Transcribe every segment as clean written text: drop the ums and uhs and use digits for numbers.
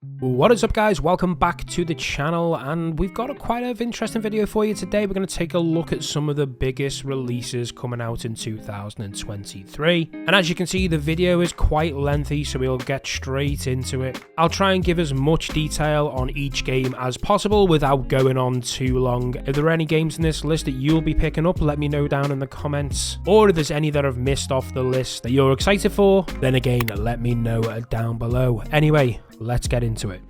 What is up, guys? Welcome back to the channel, and we've got quite an interesting video for you today. We're going to take a look at some of the biggest releases coming out in 2023, and as you can see, the video is quite lengthy, so we'll get straight into it. I'll try and give as much detail on each game as possible without going on too long. If there are any games in this list that you'll be picking up, let me know down in the comments, or if there's any that I've missed off the list that you're excited for, then again, let me know down below. Anyway, let's get into it.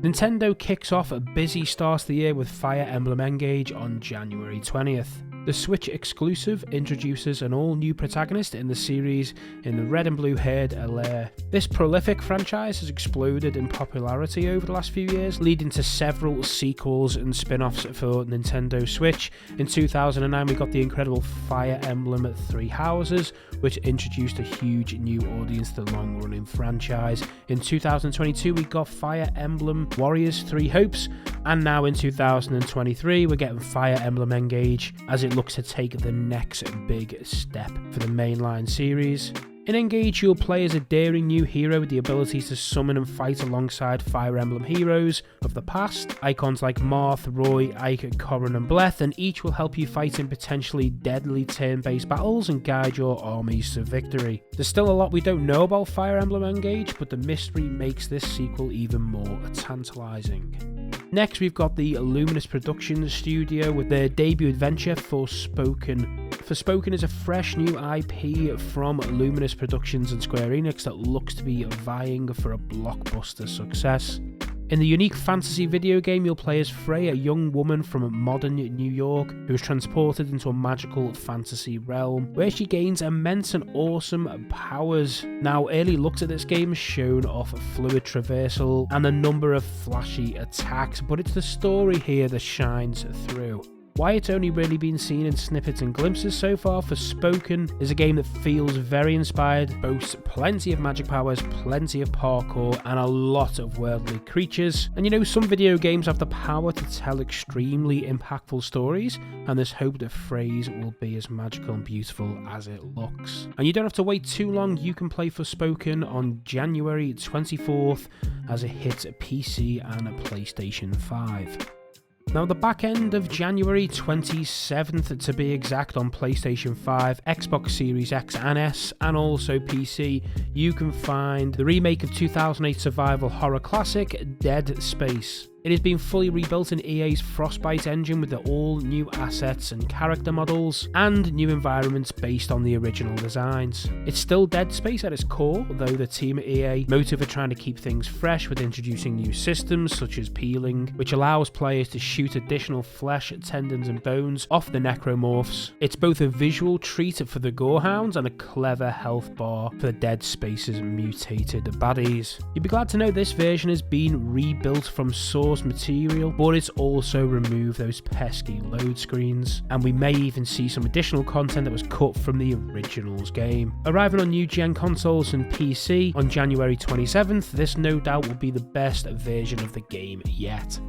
Nintendo kicks off a busy start of the year with Fire Emblem Engage on January 20th. The Switch exclusive introduces an all-new protagonist in the series in the red and blue haired Whetehr. This prolific franchise has exploded in popularity over the last few years, leading to several sequels and spin-offs for Nintendo Switch. In 2009 we got the incredible Fire Emblem Three Houses, which introduced a huge new audience to the long-running franchise. In 2022 we got Fire Emblem Warriors Three Hopes, and now in 2023 we're getting Fire Emblem Engage as it looks to take the next big step for the mainline series. In Engage, you'll play as a daring new hero with the ability to summon and fight alongside Fire Emblem heroes of the past. Icons like Marth, Roy, Ike, Corrin and Bleth, and each will help you fight in potentially deadly turn-based battles and guide your armies to victory. There's still a lot we don't know about Fire Emblem Engage, but the mystery makes this sequel even more tantalising. Next, we've got the Luminous Productions studio with their debut adventure, Forspoken. Forspoken is a fresh new IP from Luminous Productions and Square Enix that looks to be vying for a blockbuster success. In the unique fantasy video game, you'll play as Frey, a young woman from modern New York who is transported into a magical fantasy realm where she gains immense and awesome powers. Now, early looks at this game shown off fluid traversal and a number of flashy attacks, but it's the story here that shines through. Why it's only really been seen in snippets and glimpses so far, Forspoken is a game that feels very inspired, boasts plenty of magic powers, plenty of parkour, and a lot of worldly creatures. And you know, some video games have the power to tell extremely impactful stories, and there's hope that Frey's will be as magical and beautiful as it looks. And you don't have to wait too long, you can play Forspoken on January 24th as it hits PC and a PlayStation 5. Now, the back end of January 27th to be exact on PlayStation 5, Xbox Series X and S, and also PC, you can find the remake of 2008 survival horror classic Dead Space. It has been fully rebuilt in EA's Frostbite engine with the all new assets and character models and new environments based on the original designs. It's still Dead Space at its core, though the team at EA motive are trying to keep things fresh with introducing new systems such as peeling, which allows players to shoot additional flesh, tendons and bones off the necromorphs. It's both a visual treat for the gorehounds and a clever health bar for the Dead Space's mutated baddies. You'd be glad to know this version has been rebuilt from source material, but it's also removed those pesky load screens, and we may even see some additional content that was cut from the originals game. Arriving on new gen consoles and PC on January 27th, this no doubt will be the best version of the game yet.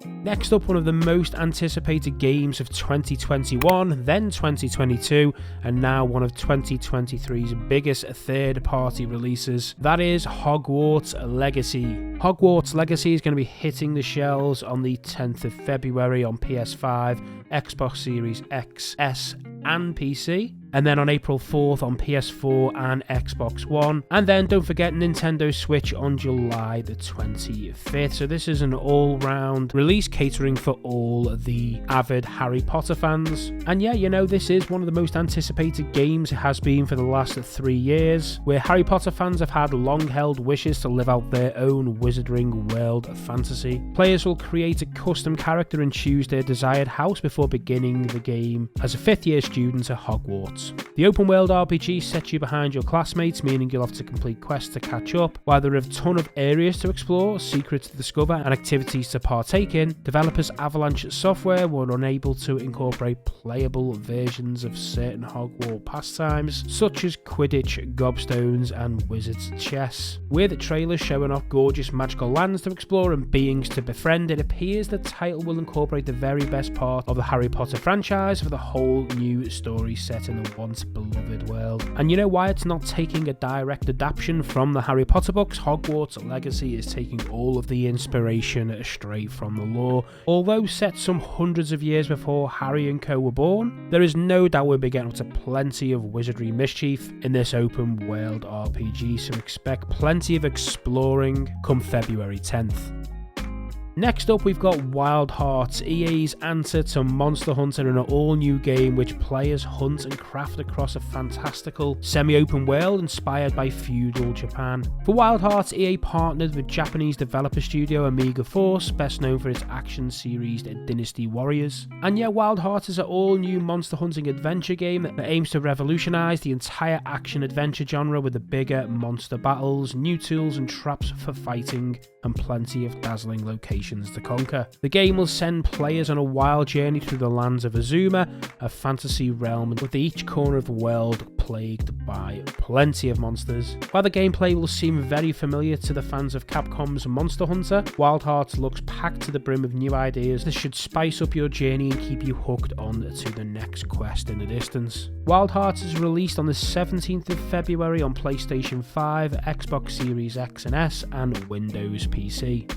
Next up, one of the most anticipated games of 2021, then 2022, and now one of 2023's biggest third-party releases. That is Hogwarts Legacy. Hogwarts Legacy is going to be hitting the shelves on the 10th of February on PS5, Xbox Series X, S, and PC. And then on April 4th on PS4 and Xbox One. And then don't forget Nintendo Switch on July the 25th. So this is an all-round release catering for all the avid Harry Potter fans. And yeah, you know, this is one of the most anticipated games it has been for the last 3 years, where Harry Potter fans have had long-held wishes to live out their own wizarding world fantasy. Players will create a custom character and choose their desired house before beginning the game as a fifth-year student at Hogwarts. The open world RPG sets you behind your classmates, meaning you'll have to complete quests to catch up. While there are a ton of areas to explore, secrets to discover, and activities to partake in, developers Avalanche Software were unable to incorporate playable versions of certain Hogwarts pastimes, such as Quidditch, Gobstones, and Wizard's Chess. With trailers showing off gorgeous magical lands to explore and beings to befriend, it appears the title will incorporate the very best part of the Harry Potter franchise with a whole new story set in the once beloved world. And you know why it's not taking a direct adaptation from the Harry Potter books? Hogwarts Legacy is taking all of the inspiration straight from the lore. Although set some hundreds of years before Harry and co were born, there is no doubt we'll be getting up to plenty of wizardry mischief in this open world RPG, so expect plenty of exploring come February 10th. Next up, we've got Wild Hearts, EA's answer to Monster Hunter, in an all-new game which players hunt and craft across a fantastical semi-open world inspired by feudal Japan. For Wild Hearts, EA partnered with Japanese developer studio Amiga Force, best known for its action series Dynasty Warriors. And yeah, Wild Hearts is an all-new monster hunting adventure game that aims to revolutionise the entire action-adventure genre with the bigger monster battles, new tools and traps for fighting, and plenty of dazzling locations to conquer. The game will send players on a wild journey through the lands of Azuma, a fantasy realm with each corner of the world plagued by plenty of monsters. While the gameplay will seem very familiar to the fans of Capcom's Monster Hunter, Wild Hearts looks packed to the brim of new ideas that should spice up your journey and keep you hooked on to the next quest in the distance. Wild Hearts is released on the 17th of February on PlayStation 5, Xbox Series X and S, and Windows PC.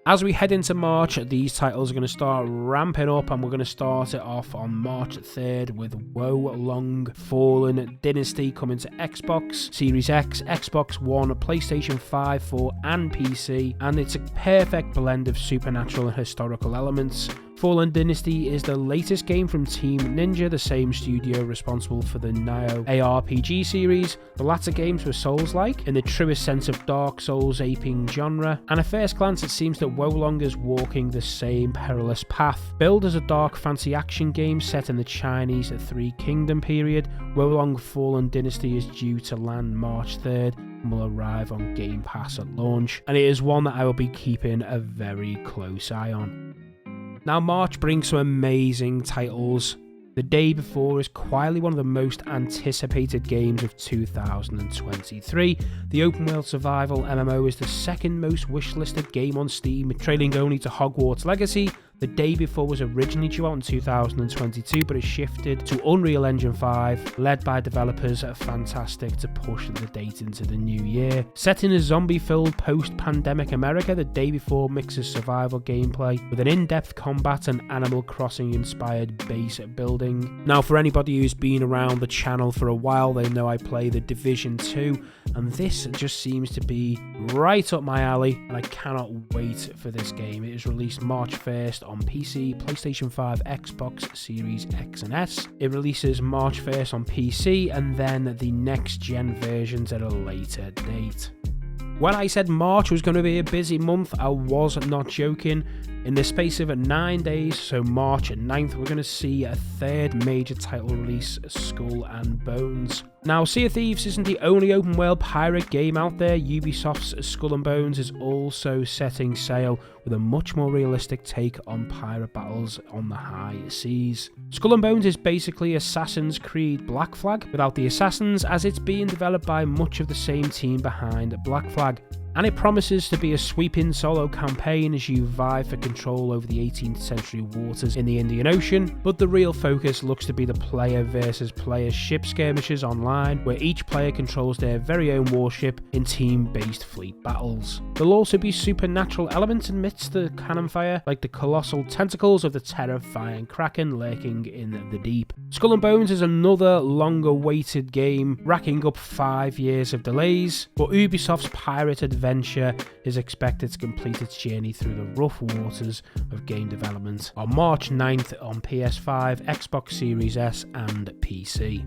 As we head into March, these titles are going to start ramping up, and we're going to start it off on March 3rd with Wo Long Fallen Dynasty coming to Xbox Series X, Xbox One, PlayStation 5, 4 and PC, and it's a perfect blend of supernatural and historical elements. Fallen Dynasty is the latest game from Team Ninja, the same studio responsible for the Nioh ARPG series. The latter games were Souls-like, in the truest sense of Dark Souls aping genre, and at first glance it seems that Wo Long is walking the same perilous path. Billed as a dark fantasy action game set in the Chinese Three Kingdom period, Wo Long Fallen Dynasty is due to land March 3rd and will arrive on Game Pass at launch, and it is one that I will be keeping a very close eye on. Now, March brings some amazing titles. The Day Before is quietly one of the most anticipated games of 2023. The open world survival MMO is the second most wishlisted game on Steam, trailing only to Hogwarts Legacy. The Day Before was originally due out in 2022, but it shifted to Unreal Engine 5, led by developers at Fantastic, to push the date into the new year. Set in a zombie-filled post-pandemic America, The Day Before mixes survival gameplay with an in-depth combat and Animal Crossing-inspired base building. Now, for anybody who's been around the channel for a while, they know I play The Division 2, and this just seems to be right up my alley, and I cannot wait for this game. It is released March 1st on PC, PlayStation 5, Xbox Series X and S. It releases March 1st on PC, and then the next gen versions at a later date. When I said March was going to be a busy month, I was not joking. In the space of 9 days, so March 9th, we're going to see a third major title release, Skull and Bones. Now, Sea of Thieves isn't the only open world pirate game out there. Ubisoft's Skull and Bones is also setting sail with a much more realistic take on pirate battles on the high seas. Skull and Bones is basically Assassin's Creed Black Flag without the assassins, as it's being developed by much of the same team behind Black Flag. And it promises to be a sweeping solo campaign as you vie for control over the 18th century waters in the Indian Ocean, but the real focus looks to be the player versus player ship skirmishes online, where each player controls their very own warship in team-based fleet battles. There'll also be supernatural elements amidst the cannon fire, like the colossal tentacles of the terrifying Kraken lurking in the deep. Skull and Bones is another long-awaited game, racking up 5 years of delays, but Ubisoft's pirate adventure is expected to complete its journey through the rough waters of game development on March 9th on PS5, Xbox Series S and PC.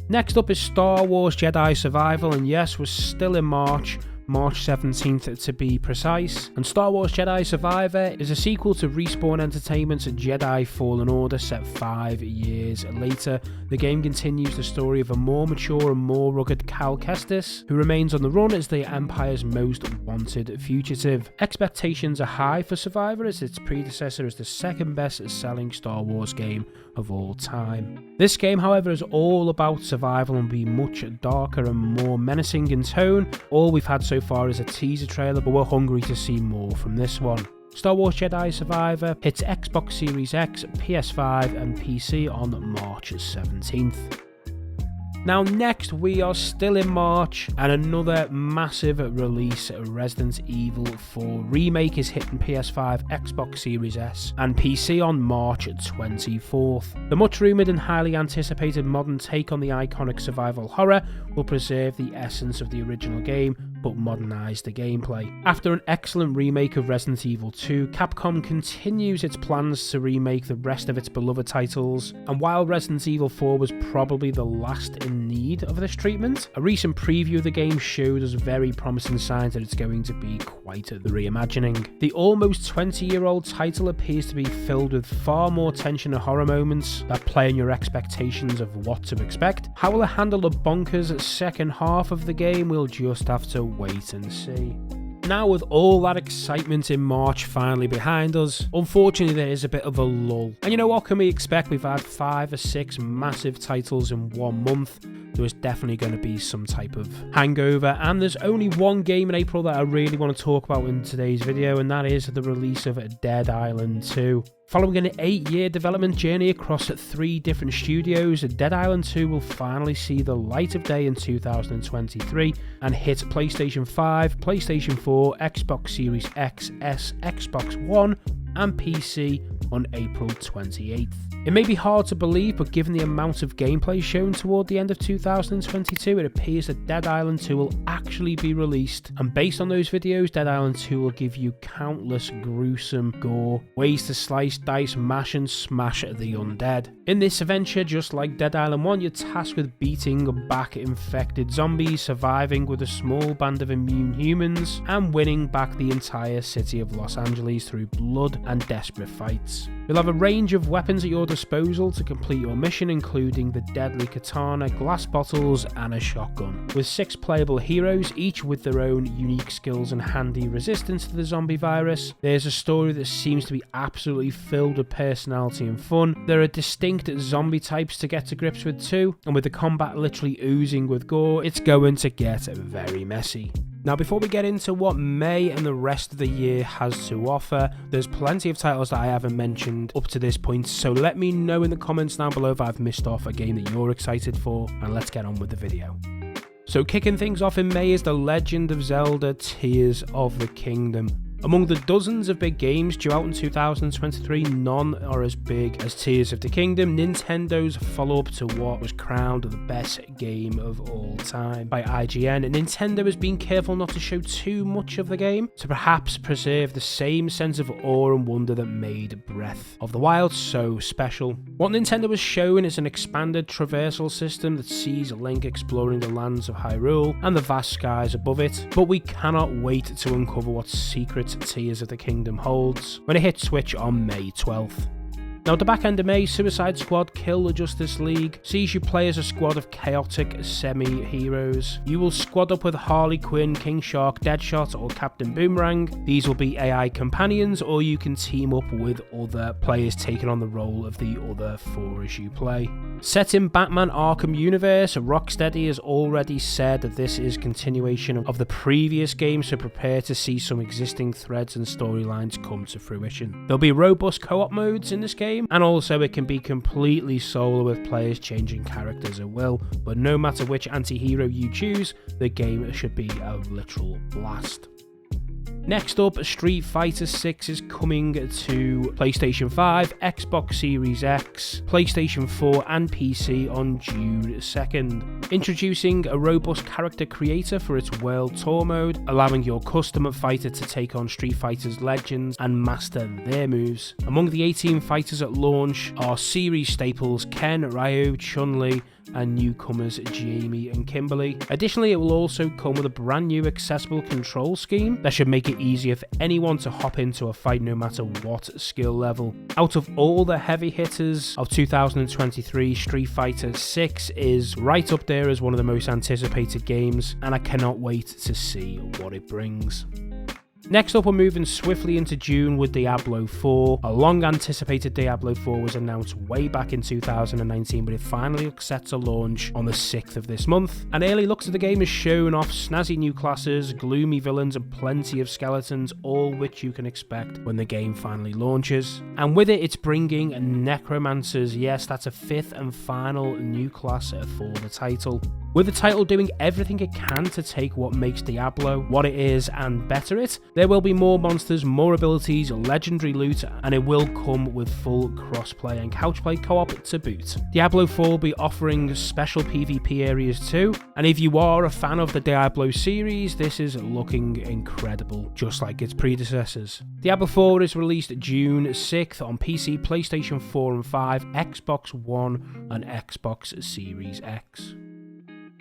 Next up is Star Wars Jedi Survival, and yes, we're still in March 17th to be precise. And Star Wars Jedi Survivor is a sequel to Respawn Entertainment's Jedi Fallen Order set 5 years later. The game continues the story of a more mature and more rugged Cal Kestis, who remains on the run as the Empire's most wanted fugitive. Expectations are high for Survivor, as its predecessor is the second best selling Star Wars game of all time. This game, however, is all about survival and be much darker and more menacing in tone. All we've had so far is a teaser trailer, but we're hungry to see more from this one. Star Wars Jedi Survivor hits Xbox Series X, PS5 and PC on March 17th. Now next we are still in March and another massive release, Resident Evil 4 Remake is hitting PS5, Xbox Series S and PC on March 24th. The much rumoured and highly anticipated modern take on the iconic survival horror will preserve the essence of the original game but modernise the gameplay. After an excellent remake of Resident Evil 2, Capcom continues its plans to remake the rest of its beloved titles, and while Resident Evil 4 was probably the last in need of this treatment, a recent preview of the game showed us very promising signs that it's going to be quite the reimagining. The almost 20-year-old title appears to be filled with far more tension and horror moments that play on your expectations of what to expect. How will it handle the bonkers second half of the game? We'll just have to wait and see. Now with all that excitement in March finally behind us, unfortunately there is a bit of a lull. And you know what can we expect? We've had 5 or 6 massive titles in 1 month. There is definitely going to be some type of hangover, and there's only one game in April that I really want to talk about in today's video, and that is the release of Dead Island 2. Following an 8-year development journey across 3 different studios, Dead Island 2 will finally see the light of day in 2023 and hit PlayStation 5, PlayStation 4, Xbox Series X, S, Xbox One and PC on April 28th. It may be hard to believe, but given the amount of gameplay shown toward the end of 2022, it appears that Dead Island 2 will actually be released. And based on those videos, Dead Island 2 will give you countless gruesome gore, ways to slice, dice, mash and smash the undead. In this adventure, just like Dead Island 1, you're tasked with beating back infected zombies, surviving with a small band of immune humans, and winning back the entire city of Los Angeles through blood and desperate fights. You'll have a range of weapons at your disposal to complete your mission, including the deadly katana, glass bottles and a shotgun. With 6 playable heroes, each with their own unique skills and handy resistance to the zombie virus, there's a story that seems to be absolutely filled with personality and fun. There are distinct zombie types to get to grips with too, and with the combat literally oozing with gore, it's going to get very messy. Now before we get into what May and the rest of the year has to offer, there's plenty of titles that I haven't mentioned up to this point, so let me know in the comments down below if I've missed off a game that you're excited for, and let's get on with the video. So kicking things off in May is The Legend of Zelda Tears of the Kingdom. Among the dozens of big games due out in 2023, none are as big as Tears of the Kingdom, Nintendo's follow-up to what was crowned the best game of all time by IGN. Nintendo has been careful not to show too much of the game, to perhaps preserve the same sense of awe and wonder that made Breath of the Wild so special. What Nintendo has shown is an expanded traversal system that sees Link exploring the lands of Hyrule and the vast skies above it, but we cannot wait to uncover what secret Tears of the Kingdom holds when it hits Switch on May 12th. Now at the back end of May, Suicide Squad Kill the Justice League sees you play as a squad of chaotic semi-heroes. You will squad up with Harley Quinn, King Shark, Deadshot or Captain Boomerang. These will be AI companions, or you can team up with other players taking on the role of the other 4 as you play. Set in Batman Arkham universe, Rocksteady has already said that this is continuation of the previous game, so prepare to see some existing threads and storylines come to fruition. There'll be robust co-op modes in this game, and also it can be completely solo with players changing characters at will, but no matter which anti-hero you choose, the game should be a literal blast. Next up, Street Fighter 6 is coming to PlayStation 5, Xbox Series X, PlayStation 4 and PC on June 2nd. Introducing a robust character creator for its World Tour mode, allowing your custom fighter to take on Street Fighter's legends and master their moves. Among the 18 fighters at launch are series staples Ken, Ryu, Chun-Li, and newcomers Jamie and Kimberly. Additionally, it will also come with a brand new accessible control scheme that should make it easier for anyone to hop into a fight no matter what skill level. Out of all the heavy hitters of 2023, Street Fighter 6 is right up there as one of the most anticipated games, and I cannot wait to see what it brings. Next up, we're moving swiftly into June with Diablo 4. A long anticipated Diablo 4 was announced way back in 2019, but it finally looks set to launch on the 6th of this month. And early looks of the game has shown off snazzy new classes, gloomy villains, and plenty of skeletons, all which you can expect when the game finally launches. And with it, it's bringing necromancers. Yes, that's a 5th and final new class for the title. With the title doing everything it can to take what makes Diablo what it is and better it, there will be more monsters, more abilities, legendary loot, and it will come with full crossplay and couchplay co-op to boot. Diablo 4 will be offering special PvP areas too, and if you are a fan of the Diablo series, this is looking incredible, just like its predecessors. Diablo 4 is released June 6th on PC, PlayStation 4 and 5, Xbox One, and Xbox Series X.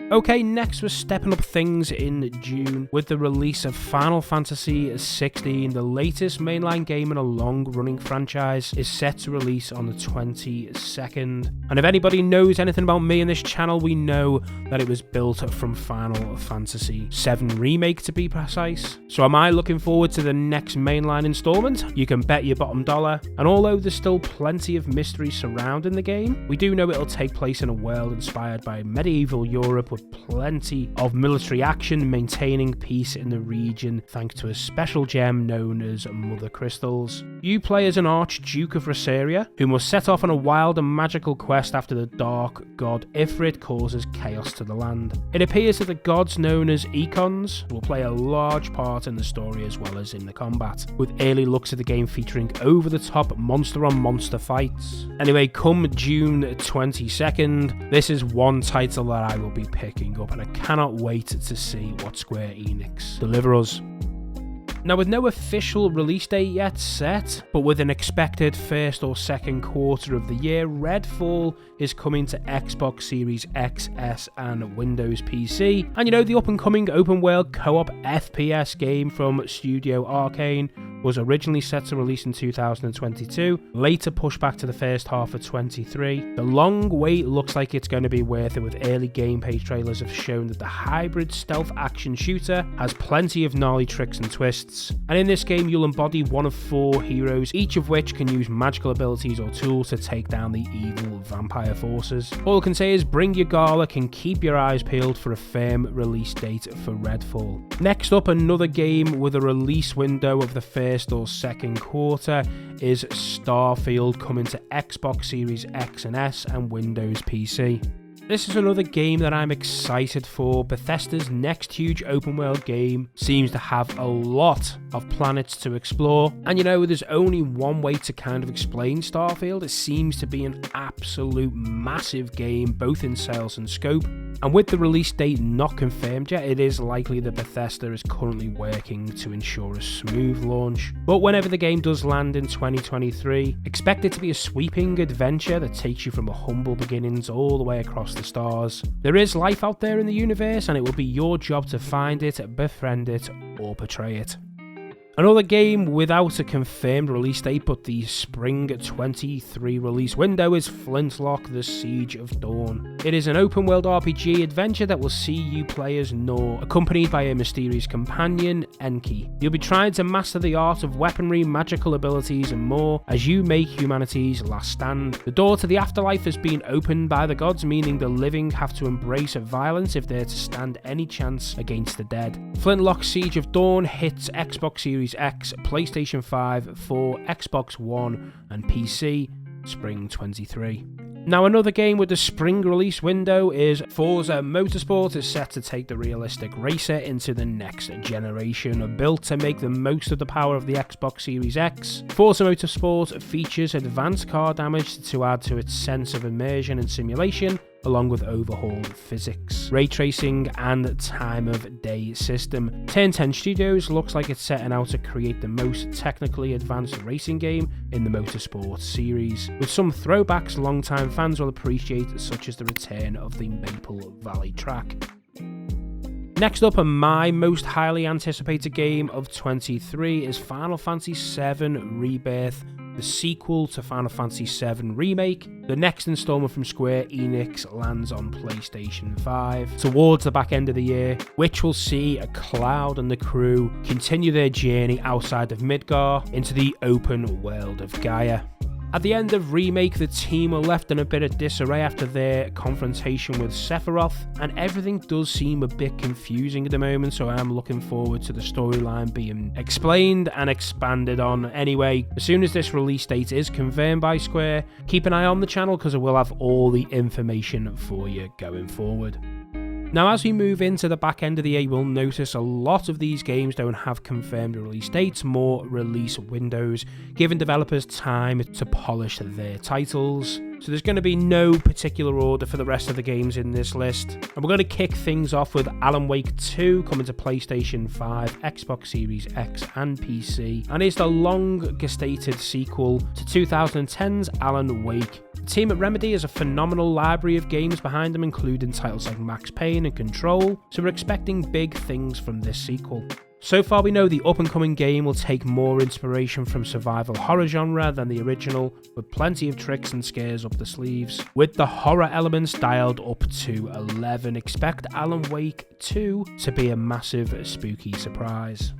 Okay, next we're stepping up things in June with the release of Final Fantasy XVI. The latest mainline game in a long-running franchise is set to release on the 22nd. And if anybody knows anything about me and this channel, we know that it was built from Final Fantasy VII Remake to be precise. So am I looking forward to the next mainline installment? You can bet your bottom dollar. And although there's still plenty of mystery surrounding the game, we do know it'll take place in a world inspired by medieval Europe with plenty of military action, maintaining peace in the region thanks to a special gem known as Mother Crystals. You play as an Archduke of Whetehr, who must set off on a wild and magical quest after the dark god Whetehr causes chaos to the land. It appears that the gods known as Econs will play a large part in the story as well as in the combat, with early looks of the game featuring over-the-top monster-on-monster fights. Anyway, come June 22nd, this is one title that I will be picking up, and I cannot wait to see what Square Enix deliver us. Now, with no official release date yet set, but with an expected first or second quarter of the year, Redfall is coming to Xbox Series X, S, and Windows PC. And you know, the up-and-coming open-world co-op FPS game from Studio Arcane was originally set to release in 2022, later pushed back to the first half of 23. The long wait looks like it's going to be worth it, with early gameplay trailers have shown that the hybrid stealth action shooter has plenty of gnarly tricks and twists. And in this game, you'll embody one of 4 heroes, each of which can use magical abilities or tools to take down the evil vampire forces. All I can say is bring your garlic and keep your eyes peeled for a firm release date for Redfall. Next up, another game with a release window of the first or second quarter is Starfield, coming to Xbox Series X and S and Windows PC. This is another game that I'm excited for. Bethesda's next huge open world game seems to have a lot of planets to explore. And you know, there's only one way to kind of explain Starfield. It seems to be an absolute massive game, both in sales and scope. And with the release date not confirmed yet, it is likely that Bethesda is currently working to ensure a smooth launch. But whenever the game does land in 2023, expect it to be a sweeping adventure that takes you from humble beginnings all the way across the stars. There is life out there in the universe, and it will be your job to find it, befriend it, or portray it. Another game without a confirmed release date, but the spring 23 release window, is Flintlock: The Siege of Dawn. It is an open-world RPG adventure that will see you play as Nor, accompanied by a mysterious companion, Enki. You'll be trying to master the art of weaponry, magical abilities, and more as you make humanity's last stand. The door to the afterlife has been opened by the gods, meaning the living have to embrace violence if they're to stand any chance against the dead. Flintlock: Siege of Dawn hits Xbox Series X, PlayStation 5, 4, Xbox One, and PC, spring 23. Now, another game with the spring release window is Forza Motorsport, is set to take the realistic racer into the next generation. Built to make the most of the power of the Xbox Series X, Forza Motorsport features advanced car damage to add to its sense of immersion and simulation, along with overhauled physics, ray tracing, and time of day system. Turn 10 Studios looks like it's setting out to create the most technically advanced racing game in the motorsport series, with some throwbacks longtime fans will appreciate, such as the return of the Maple Valley track. Next up, and my most highly anticipated game of 23 is Final Fantasy VII Rebirth, the sequel to Final Fantasy VII Remake. The next installment from Square Enix lands on PlayStation 5 towards the back end of the year, which will see Cloud and the crew continue their journey outside of Midgar into the open world of Gaia. At the end of Remake, the team are left in a bit of disarray after their confrontation with Sephiroth, and everything does seem a bit confusing at the moment, so I am looking forward to the storyline being explained and expanded on. Anyway, as soon as this release date is confirmed by Square, keep an eye on the channel because I will have all the information for you going forward. Now, as we move into the back end of the year, we'll notice a lot of these games don't have confirmed release dates, more release windows, giving developers time to polish their titles. So there's going to be no particular order for the rest of the games in this list. And we're going to kick things off with Alan Wake 2 coming to PlayStation 5, Xbox Series X and PC, and is the long-gestated sequel to 2010's Alan Wake. The team at Remedy has a phenomenal library of games behind them, including titles like Max Payne and Control, so we're expecting big things from this sequel. So far we know the up-and-coming game will take more inspiration from survival horror genre than the original, with plenty of tricks and scares up the sleeves. With the horror elements dialed up to 11, expect Alan Wake 2 to be a massive spooky surprise.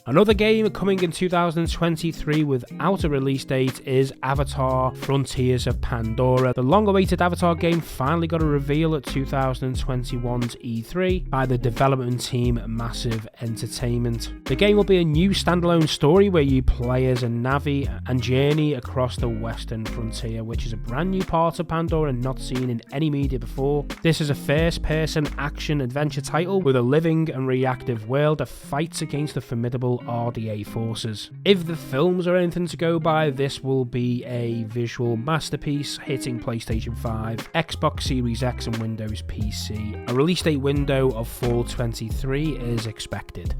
Another game coming in 2023 without a release date is Avatar: Frontiers of Pandora. The long-awaited Avatar game finally got a reveal at 2021's E3 by the development team Massive Entertainment. The game will be a new standalone story where you play as a Na'vi and journey across the western frontier, which is a brand new part of Pandora not seen in any media before. This is a first-person action-adventure title with a living and reactive world that fights against the formidable RDA forces. If the films are anything to go by, this will be a visual masterpiece hitting PlayStation 5, Xbox Series X and Windows PC. A release date window of fall 23 is expected.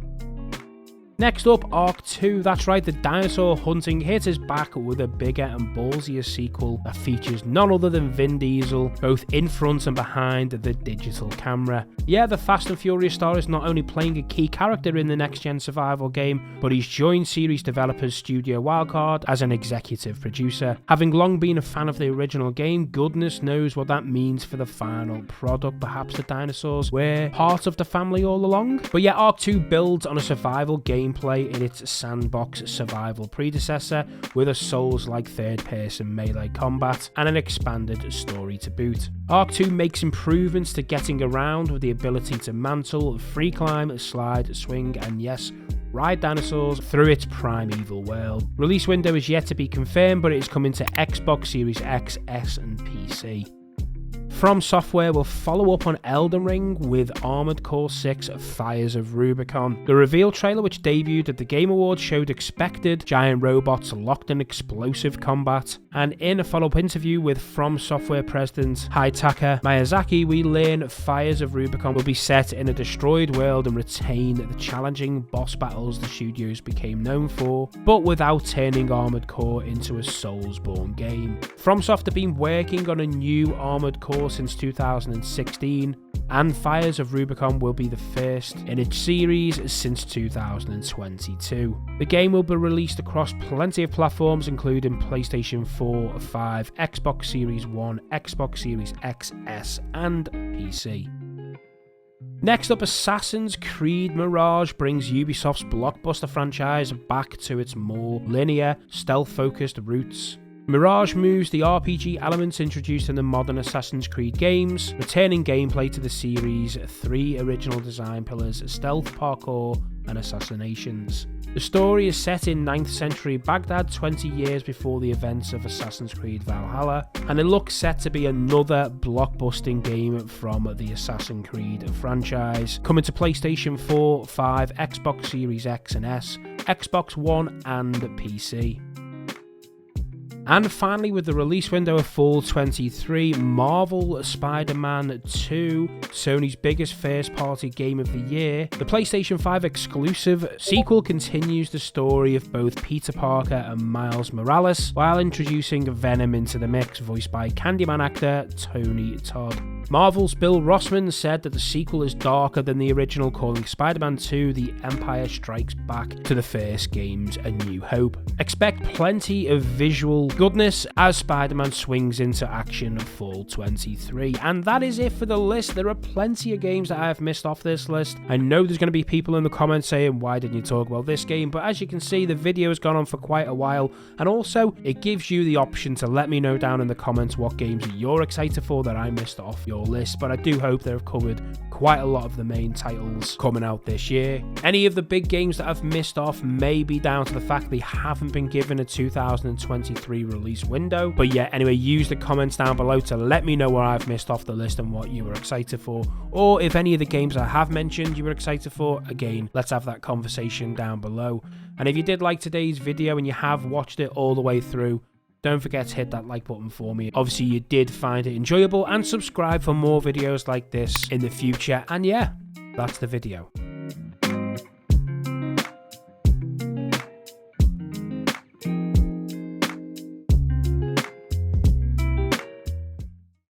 Next up, Ark 2. That's right, the dinosaur hunting hit is back with a bigger and ballsier sequel that features none other than Vin Diesel, both in front and behind the digital camera. Yeah, the Fast and Furious star is not only playing a key character in the next-gen survival game, but he's joined series developers Studio Wildcard as an executive producer. Having long been a fan of the original game, goodness knows what that means for the final product. Perhaps the dinosaurs were part of the family all along? But yeah, Ark 2 builds on a survival gameplay in its sandbox survival predecessor, with a Souls-like third-person melee combat and an expanded story to boot. Ark 2 makes improvements to getting around with the ability to mantle, free climb, slide, swing, and yes, ride dinosaurs through its primeval world. Release window is yet to be confirmed, but it is coming to Xbox Series X, S, and PC. From Software will follow up on Elden Ring with Armored Core 6 Fires of Rubicon. The reveal trailer, which debuted at the Game Awards, showed expected giant robots locked in explosive combat. And in a follow-up interview with From Software president Hidetaka Miyazaki, we learn Fires of Rubicon will be set in a destroyed world and retain the challenging boss battles the studios became known for, but without turning Armored Core into a Soulsborne game. FromSoft have been working on a new Armored Core since 2016, and Fires of Rubicon will be the first in its series since 2022. The game will be released across plenty of platforms, including PlayStation 4, 5, Xbox Series 1, Xbox Series X, S, and PC. Next up, Assassin's Creed Mirage brings Ubisoft's blockbuster franchise back to its more linear, stealth-focused roots. Mirage moves the RPG elements introduced in the modern Assassin's Creed games, returning gameplay to the series' three original design pillars: stealth, parkour, and assassinations. The story is set in 9th century Baghdad, 20 years before the events of Assassin's Creed Valhalla, and it looks set to be another blockbusting game from the Assassin's Creed franchise, coming to PlayStation 4, 5, Xbox Series X and S, Xbox One, and PC. And finally, with the release window of fall 23, Marvel Spider-Man 2, Sony's biggest first-party game of the year, the PlayStation 5 exclusive sequel continues the story of both Peter Parker and Miles Morales, while introducing Venom into the mix, voiced by Candyman actor Tony Todd. Marvel's Bill Rossman said that the sequel is darker than the original, calling Spider-Man 2 The Empire Strikes Back to the first game's A New Hope. Expect plenty of visual goodness as Spider-Man swings into action fall 23. And that is it for the list. There are plenty of games that I have missed off this list. I know there's going to be people in the comments saying, why didn't you talk about this game? But as you can see, the video has gone on for quite a while, and also it gives you the option to let me know down in the comments what games you're excited for that I missed off your list. But I do hope that I've covered quite a lot of the main titles coming out this year. Any of the big games that I've missed off may be down to the fact they haven't been given a 2023 release window. But yeah, anyway, use the comments down below to let me know where I've missed off the list and what you were excited for, or if any of the games I have mentioned you were excited for. Again, let's have that conversation down below. And if you did like today's video and you have watched it all the way through, don't forget to hit that like button for me. Obviously, you did find it enjoyable, and subscribe for more videos like this in the future. And yeah, that's the video.